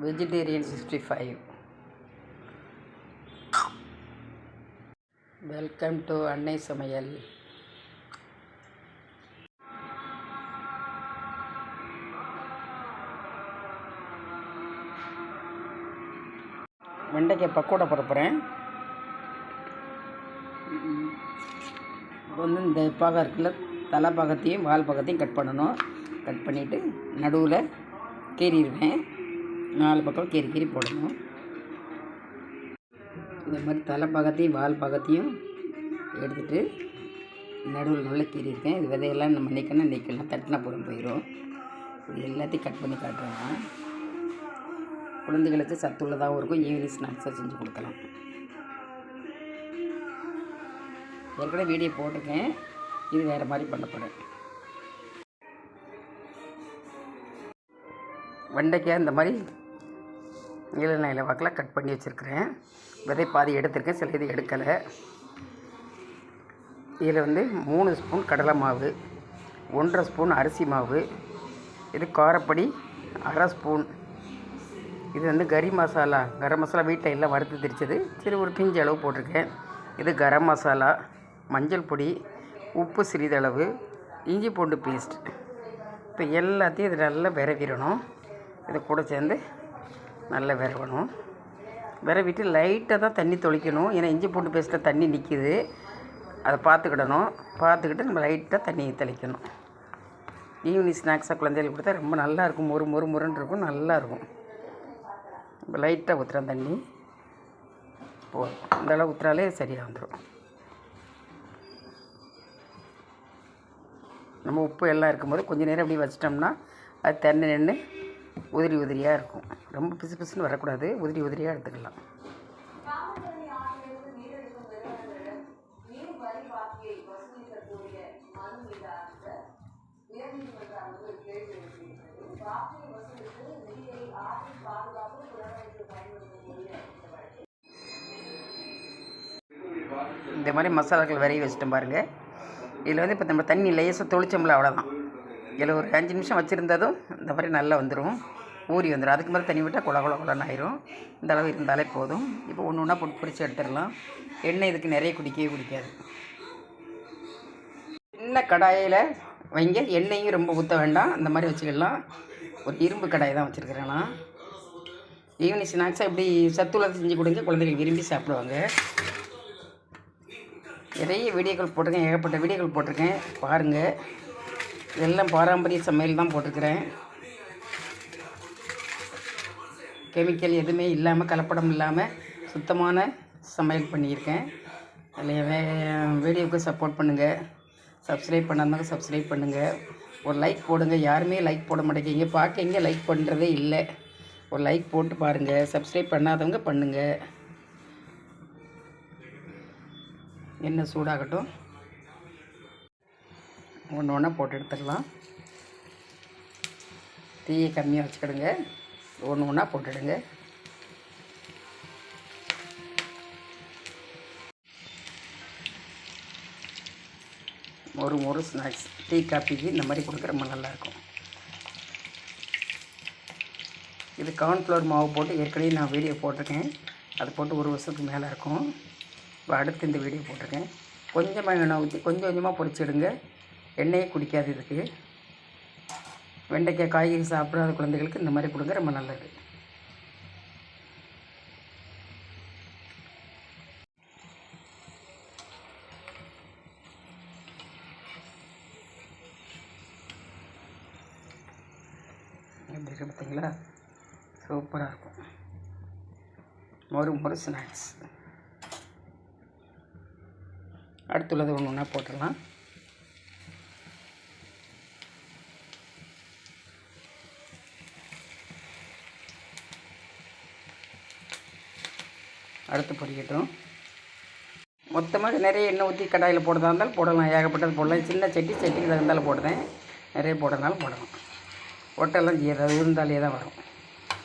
vegetarian 65. Welcome to Annai Samayal. வெண்டைக்காய் பக்கோடா போட போகிறேன். வந்து இந்த பாகம் இருக்குல்ல, தலை பாகத்தையும் வால் பாகத்தையும் கட் பண்ணணும். கட் பண்ணிவிட்டு நடுவில் கீறிடுவேன். 4 பக்கம் கீறி போடணும். இந்த மாதிரி தலை பாகத்தையும் வால் பாகத்தையும் எடுத்துகிட்டு நடுவில் நல்லா கீறியிருக்கேன். இது விதையெல்லாம் நம்ம நீக்கலாம், தட்டினா போதும் போயிடும். இது எல்லாத்தையும் கட் பண்ணி காட்டுறேன். குழந்தைகளுக்கு சத்துள்ளதாகவும் இருக்கும். ஈவினிங் ஸ்நாக்ஸாக செஞ்சு கொடுக்கலாம். ஏற்கனவே வீடியோ போட்டிருக்கேன். இது வேறு மாதிரி பண்ண போகிறேன். வெண்டைக்காய் இந்த மாதிரி நீல வாக்கில் கட் பண்ணி வச்சுருக்கிறேன். விதை பாதி எடுத்திருக்கேன், சில இது எடுக்கலை. இதில் வந்து 3 ஸ்பூன் கடலை மாவு, 1.5 ஸ்பூன் அரிசி மாவு, இது காரப்பொடி 1/2 ஸ்பூன், இது வந்து கரம் மசாலா வீட்டில் எல்லாம் வறுத்து திரிச்சது, சரி ஒரு பிஞ்சு அளவு போட்டிருக்கேன். இது கரம் மசாலா, மஞ்சள் பொடி, உப்பு சிறிதளவு, இஞ்சி பூண்டு பேஸ்ட். இப்போ எல்லாத்தையும் இது நல்லா விரவிடணும். இதை கூட சேர்ந்து நல்லா விரவணும். விரவிட்டு லைட்டாக தான் தண்ணி தொளிக்கணும். ஏன்னா இஞ்சி பூண்டு பேஸ்ட்டில் தண்ணி நிற்கிது, அதை பார்த்துக்கிட்டு நம்ம லைட்டாக தண்ணி தெளிக்கணும். ஈவினிங் ஸ்நாக்ஸாக குழந்தைகளுக்கு கொடுத்தா ரொம்ப நல்லாயிருக்கும். முருன்னு இருக்கும், நல்லாயிருக்கும். இப்போ லைட்டாக ஊற்றுறேன் தண்ணி போதும். இந்த அளவு ஊற்றுறாலே சரியாக வந்துடும். நம்ம உப்பு எல்லாம் இருக்கும்போது கொஞ்சம் நேரம் அப்படி வச்சிட்டோம்னா அது தண்ணி நின்று உதிரியாக இருக்கும். ரொம்ப பிசுன்னு வரக்கூடாது, உதிரியாக எடுத்துக்கலாம். இந்த மாதிரி மசாலாக்கள் விரைவி வச்சுட்டோம் பாருங்கள். இதில் வந்து இப்போ நம்ம தண்ணி லேசாக தொளிச்சோம்ல, அவ்வளோதான். இதில் ஒரு 5 நிமிஷம் வச்சுருந்ததும் இந்த மாதிரி நல்லா வந்துடும், ஊறி வந்துடும். அதுக்கு மேலே தண்ணி விட்டால் குளன்னு ஆயிரும். இந்த அளவு இருந்தாலே போதும். இப்போ ஒன்று ஒன்றா போட்டு பிடிச்சி எடுத்துடலாம். எண்ணெய் இதுக்கு நிறைய குடிக்காது. சின்ன கடாயில் வைங்க, எண்ணெயும் ரொம்ப ஊற்ற வேண்டாம். அந்த மாதிரி வச்சுக்கலாம். ஒரு இரும்பு கடாயை தான் வச்சுருக்கிறேன் நான். ஈவினிங் ஸ்நாக்ஸாக இப்படி சத்துள்ளதை செஞ்சு கொடுங்க, குழந்தைகள் விரும்பி சாப்பிடுவாங்க. நிறைய வீடியோக்கள் போட்டிருக்கேன், ஏகப்பட்ட வீடியோக்கள் போட்டிருக்கேன், பாருங்கள். இதெல்லாம் பாரம்பரிய சமையல் தான் போட்டிருக்கிறேன். கெமிக்கல் எதுவுமே இல்லாமல், கலப்படம் இல்லாமல் சுத்தமான சமையல் பண்ணியிருக்கேன். அதில் வீடியோவுக்கு சப்போர்ட் பண்ணுங்கள். சப்ஸ்கிரைப் பண்ணாதவங்க சப்ஸ்கிரைப் பண்ணுங்கள். ஒரு லைக் போடுங்க. யாருமே லைக் போட மாட்டேங்கிங்க, பார்க்கங்க லைக் பண்ணுறதே இல்லை. ஒரு லைக் போட்டு பாருங்கள். சப்ஸ்கிரைப் பண்ணாதவங்க பண்ணுங்கள். எண்ணெய் சூடாகட்டும். ஒன்று போட்டு எடுத்துடலாம். தீயை கம்மியாக வச்சுக்கிடுங்க. ஒன்று போட்டுடுங்க. ஒரு ஸ்நாக்ஸ் டீ காப்பிக்கு இந்த மாதிரி கொடுக்க ரொம்ப நல்லாயிருக்கும். இது கார்ன்ஃப்ளவர் மாவு போட்டு ஏற்கனவே நான் வீடியோ போட்டிருக்கேன். அது போட்டு 1 வருஷத்துக்கு மேலே இருக்கும். இப்போ அடுத்து இந்த வீடியோ போட்டிருக்கேன். கொஞ்சமாக எண்ணெய் ஊற்றி கொஞ்சமாக பொரிச்சிடுங்க. எண்ணெயே குடிக்காது இதுக்கு. வெண்டைக்காய் காய்கறி சாப்பிடாத குழந்தைகளுக்கு இந்த மாதிரி கொடுங்க, ரொம்ப நல்லது. எப்படி இருக்கு பார்த்தீங்களா? சூப்பராக இருக்கும். ஒரு ஸ்நாக்ஸ். அடுத்துள்ளது ஒன்று போட்டுடலாம். அடுத்து பொரிக்கட்டும். மொத்தமாக நிறைய எண்ணெய் ஊற்றி கடாயில் போடுறதா இருந்தாலும் போடலாம், ஏகப்பட்டது போடலாம். சின்ன சட்டிக்கு தகுந்தாலும் போடுறேன். நிறைய போடுறதுனாலும் போடலாம். ஒட்டெல்லாம் செய்யாது, இருந்தாலே தான் வரும்.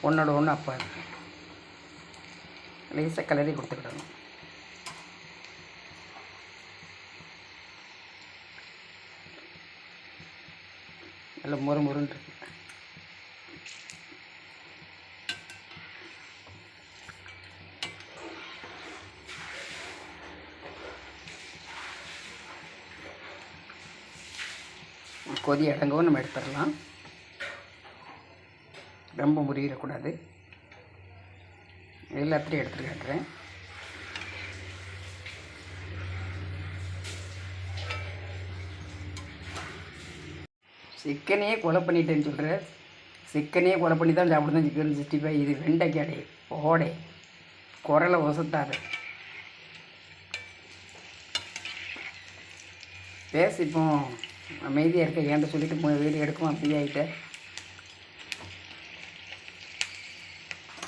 ஒன்றோட ஒன்று அப்போ லேசாக கலரி கொடுத்துக்கிடணும். நல்லா முறுன்னு இருக்கு. கொதி அடங்கவும் நம்ம எடுத்துடலாம். ரொம்ப முறிவிடக்கூடாது. எல்லாத்தையும் எடுத்துட்டு காட்டுறேன். சிக்கனையே கொலை பண்ணிட்டேன்னு சொல்கிறேன். சிக்கனையே கொலை பண்ணி தான் சாப்பிடுதான் சிக்கன் 65. இது வெண்டைக்காடை ஓடை குரலை ஒசத்தாது. பேசி இப்போ அமைதியாக இருக்க ஏன்ட்ட சொல்லிட்டு வீடு எடுக்கும் அப்படி ஆகிட்டேன்.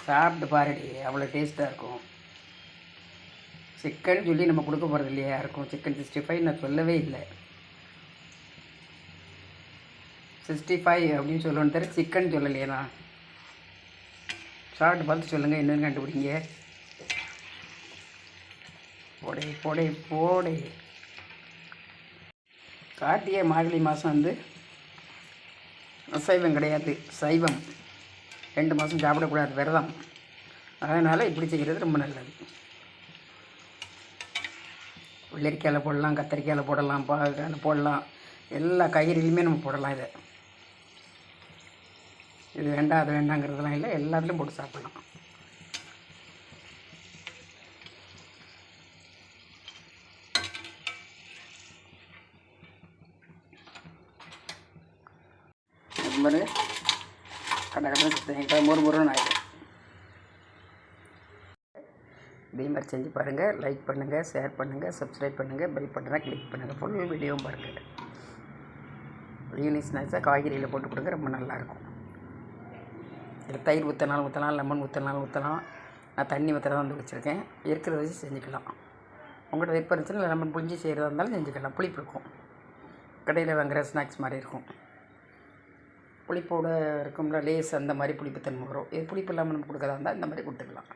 சாப்பிட்டு பாருடி, அவ்வளோ டேஸ்ட்டாக இருக்கும். சிக்கன் சொல்லி நம்ம கொடுக்க போகிறது இல்லையா இருக்கும். சிக்கன் 65 நான் சொல்லவே இல்லை. 65 அப்படின்னு சொல்லணும்னு தெரியும், சிக்கன் சொல்லலையே. நான் சாப்பிட்டு பார்த்து சொல்லுங்கள், என்னென்னு கண்டுபிடிங்க. போடே போடே போடே. கார்த்திகை மார்கழி மாதம் வந்து அசைவம் கிடையாது, சைவம். 2 மாதம் சாப்பிடக்கூடாது, விரதம். அதனால் இப்படி செய்கிறது ரொம்ப நல்லது. வெள்ளரிக்காயில் போடலாம், கத்திரிக்காயில் போடலாம், பாகக்காயில் போடலாம், எல்லா காய்கறிலையுமே நம்ம போடலாம். இது வேண்டாம் அது வேண்டாங்கிறதுலாம் இல்லை, எல்லாத்துலேயும் போட்டு சாப்பிட்லாம். அது மாதிரி கடை முறுமுறுன்னு ஆகிடும். இதே மாதிரி செஞ்சு பாருங்கள். லைக் பண்ணுங்கள், ஷேர் பண்ணுங்கள், சப்ஸ்கிரைப் பண்ணுங்கள், பெல் பட்டனை கிளிக் பண்ணுங்கள். ஃபுல் வீடியோவும் பாருங்கள். ஈவினிங் ஸ்நாக்ஸாக காய்கறியில் போட்டு கொடுங்க, ரொம்ப நல்லாயிருக்கும். இதில் தயிர் ஊற்றினாலும் ஊற்றலாம், லெமன் ஊற்றினாலும் ஊற்றலாம். நான் தண்ணி ஊற்றுறதா வந்து வச்சுருக்கேன். இருக்கிறத வச்சு செஞ்சுக்கலாம். உங்கள்கிட்ட விருப்பம் இருந்துச்சுன்னா லெமன் புளிஞ்சி செய்கிறதா இருந்தாலும் செஞ்சுக்கலாம். புளிப்பு இருக்கும், கடையில் வாங்குகிற ஸ்நாக்ஸ் மாதிரி இருக்கும். புளிப்போடு இருக்கும்ல, லேஸ் அந்த மாதிரி புளிப்பு தன்மை வரும். இது புளிப்பு இல்லாமல் நம்ம கொடுக்குறதா இருந்தால் இந்த மாதிரி கொடுத்துக்கலாம்.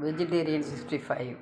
வெஜிடேரியன் 65.